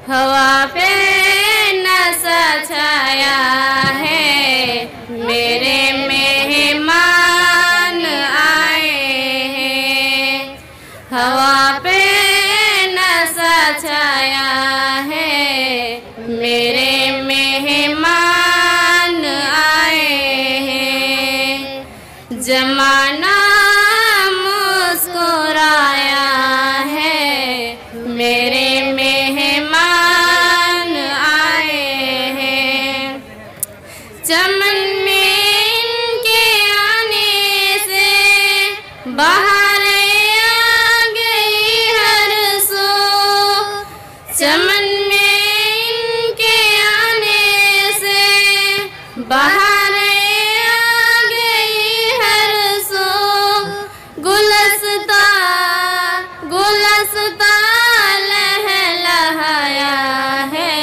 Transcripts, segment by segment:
हवा पे नशा छाया है, मेरे मेहमान आए हैं। हवा पे नशा छाया है, मेरे मेहमान आए हैं। जमाना मुस्कुराया है, मेरे मेहमान आए हैं। चमन में इनके आने से बाहर आ गई हर सो। चमन में इनके आने से बाहर आ गई हर सो। गुलस्ता गुलस्ता लहलहाया है,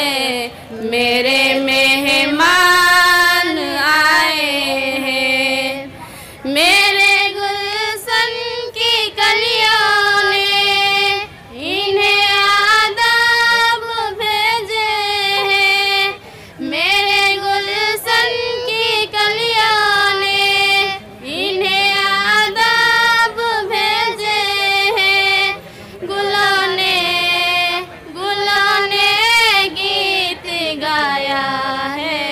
मेरे मेहमान आए हैं। मेरे गुलशन की कलियों ने इन्हें आदाब भेजे हैं। मेरे गुलशन की कलियों ने इन्हें आदाब भेजे हैं। गुलों ने गीत गाया है,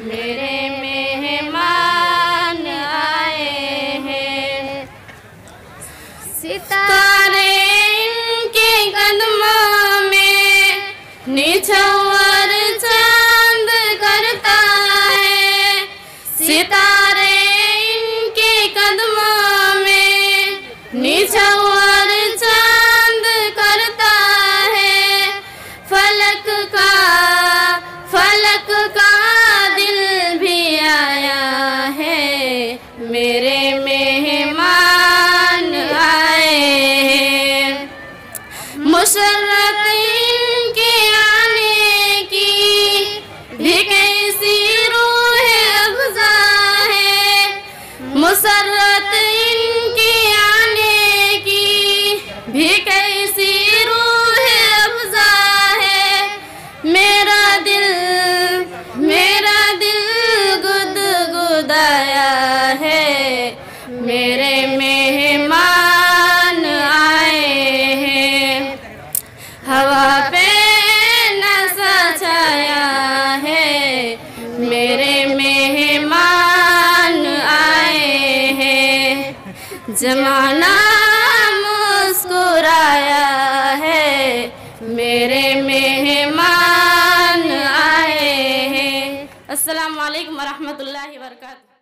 मेरे मेहमान आए हैं। सितारे इनके कदमों में निछावर चांद करता है। सितारे इनके कदमों में निछावर चांद करता है। फलक का दिल भी आया है, मेरे मेहमान आए हैं। मुशर्रत इनके आने की भी कैसी रूह अफ़ज़ा है। मुशर्रत इनके आने की भी कैसी रूह अफ़ज़ा है। मेरा दिल गुदगुदाया है, मेरे मेहमान आए हैं। हवा पे नशा छाया है, मेरे मेहमान आए हैं। जमाना मुस्कुराया है, मेरे मेहमान आए हैं। अस्सलामु अलैकुम वरहमतुल्लाहि वबरकातुहू।